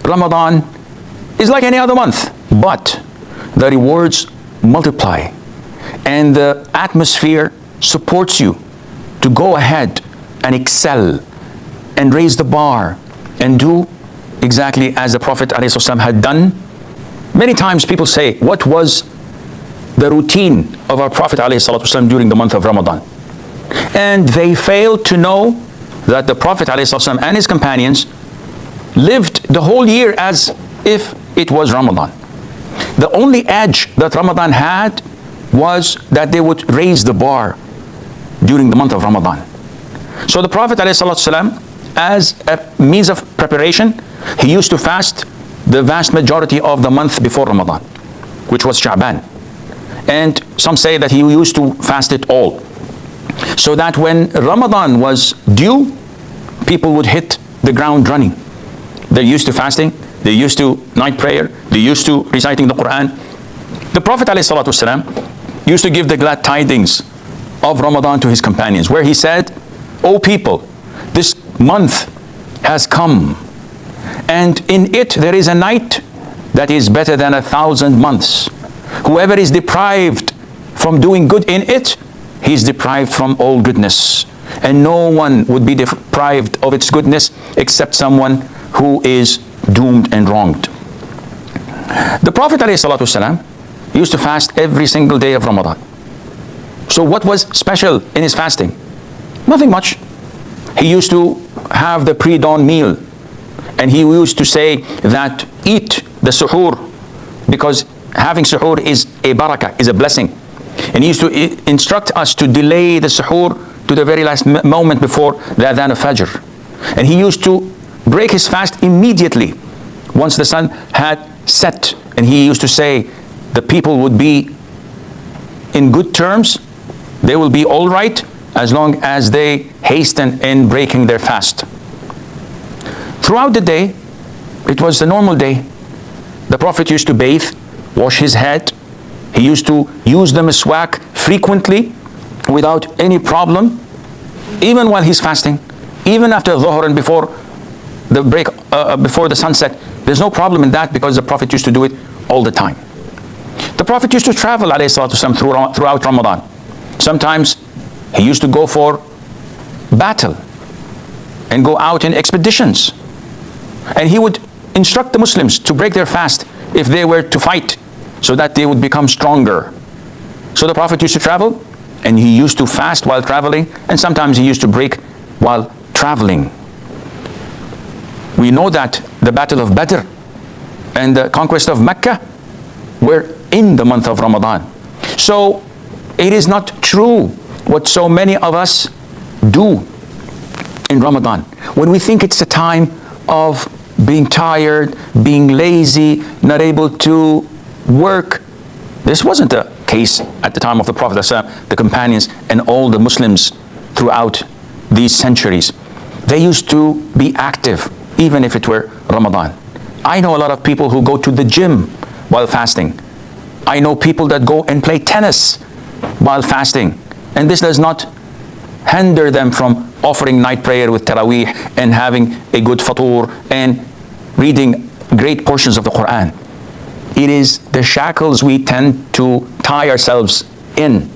Ramadan is like any other month, but the rewards multiply and the atmosphere supports you to go ahead and excel and raise the bar and do exactly as the Prophet ﷺ had done. Many times people say, what was the routine of our Prophet ﷺ during the month of Ramadan? And they fail to know that the Prophet ﷺ and his companions lived the whole year as if it was Ramadan. The only edge that Ramadan had was that they would raise the bar during the month of Ramadan. So the Prophet ﷺ, as a means of preparation, he used to fast the vast majority of the month before Ramadan, which was Sha'ban. And some say that he used to fast it all, so that when Ramadan was due, people would hit the ground running. They're used to fasting, they're used to night prayer, they're used to reciting the Qur'an. The Prophet ﷺ used to give the glad tidings of Ramadan to his companions, where he said, "O people, this month has come, and in it there is a night that is better than 1,000 months. Whoever is deprived from doing good in it, he is deprived from all goodness. And no one would be deprived of its goodness except someone who is doomed and wronged." The Prophet ﷺ used to fast every single day of Ramadan. So what was special in his fasting? Nothing much. He used to have the pre-dawn meal, and he used to say that eat the suhoor, because having suhoor is a barakah, is a blessing. And he used to instruct us to delay the suhoor to the very last moment before the adhan of Fajr. And he used to break his fast immediately once the sun had set. And he used to say the people would be in good terms, they will be all right as long as they hasten in breaking their fast. Throughout the day, it was a normal day. The Prophet used to bathe, wash his head. He used to use the miswak frequently without any problem, even while he's fasting, even after Dhuhr and before the break, before the sunset. There's no problem in that, because the Prophet used to do it all the time. The Prophet used to travel ﷺ throughout Ramadan. Sometimes he used to go for battle and go out in expeditions. And he would instruct the Muslims to break their fast if they were to fight, so that they would become stronger. So the Prophet used to travel, and he used to fast while traveling, and sometimes he used to break while traveling. We know that the Battle of Badr and the conquest of Mecca were in the month of Ramadan. So it is not true what so many of us do in Ramadan. When we think it's a time of being tired, being lazy, not able to work. This wasn't the case at the time of the Prophet ﷺ, the companions, and all the Muslims throughout these centuries. They used to be active, even if it were Ramadan. I know a lot of people who go to the gym while fasting. I know people that go and play tennis while fasting. And this does not hinder them from offering night prayer with Taraweeh and having a good fatur and reading great portions of the Qur'an. It is the shackles we tend to tie ourselves in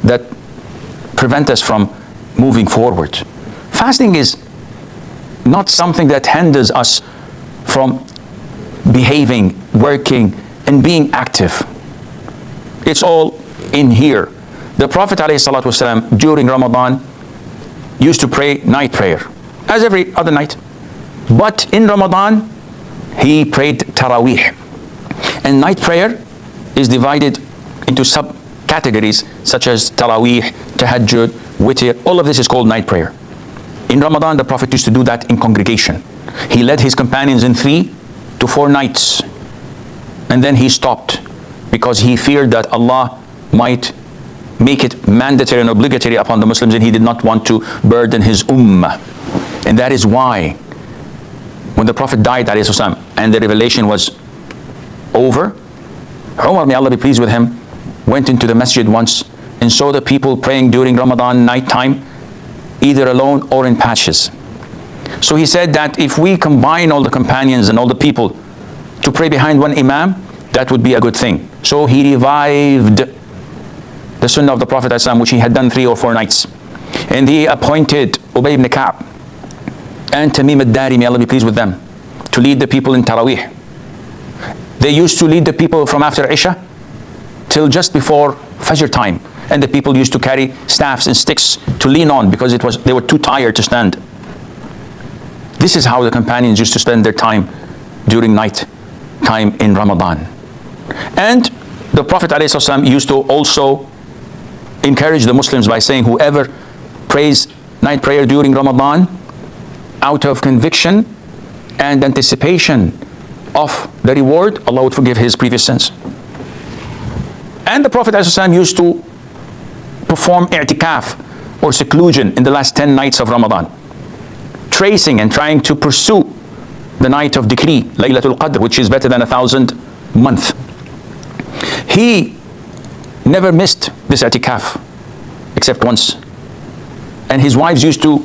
that prevent us from moving forward. Fasting is not something that hinders us from behaving, working, and being active. It's all in here. The Prophet ﷺ during Ramadan used to pray night prayer, as every other night. But in Ramadan, he prayed Taraweeh. And night prayer is divided into subcategories such as Taraweeh, Tahajjud, Witr. All of this is called night prayer. In Ramadan, the Prophet used to do that in congregation. He led his companions in 3 to 4 nights. And then he stopped, because he feared that Allah might make it mandatory and obligatory upon the Muslims, and he did not want to burden his ummah. And that is why when the Prophet died ﷺ, and the revelation was over, Umar, may Allah be pleased with him, went into the masjid once and saw the people praying during Ramadan night time, either alone or in patches. So he said that if we combine all the companions and all the people to pray behind one imam, that would be a good thing. So he revived the Sunnah of the Prophet ﷺ, which he had done 3 or 4 nights. And he appointed Ubay ibn Ka'b and Tamim al-Dari, may Allah be pleased with them, to lead the people in Taraweeh. They used to lead the people from after Isha till just before Fajr time. And the people used to carry staffs and sticks to lean on because they were too tired to stand. This is how the companions used to spend their time during night time in Ramadan. And the Prophet ﷺ used to also encourage the Muslims by saying, whoever prays night prayer during Ramadan out of conviction and anticipation of the reward, Allah would forgive his previous sins. And the Prophet ﷺ used to perform i'tikaf or seclusion in the last 10 nights of Ramadan, tracing and trying to pursue the night of decree, Laylatul Qadr, which is better than 1,000 months. He never missed this i'tikaf except once. And his wives used to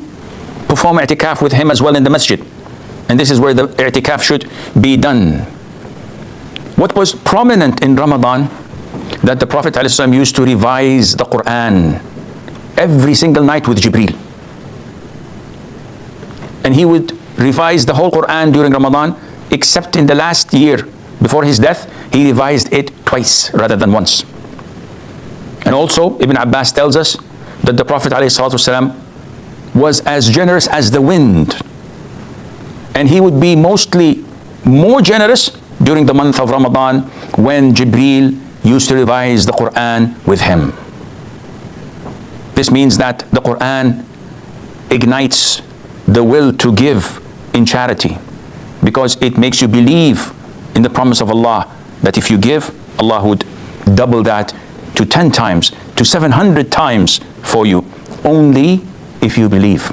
perform i'tikaf with him as well in the masjid. And this is where the i'tikaf should be done. What was prominent in Ramadan, that the Prophet ﷺ used to revise the Qur'an every single night with Jibreel. And he would revise the whole Qur'an during Ramadan, except in the last year before his death, he revised it twice rather than once. And also, Ibn Abbas tells us that the Prophet ﷺ was as generous as the wind. And he would be mostly more generous during the month of Ramadan when Jibreel used to revise the Qur'an with him. This means that the Qur'an ignites the will to give in charity, because it makes you believe in the promise of Allah that if you give, Allah would double that to 10 times, to 700 times for you, only if you believe.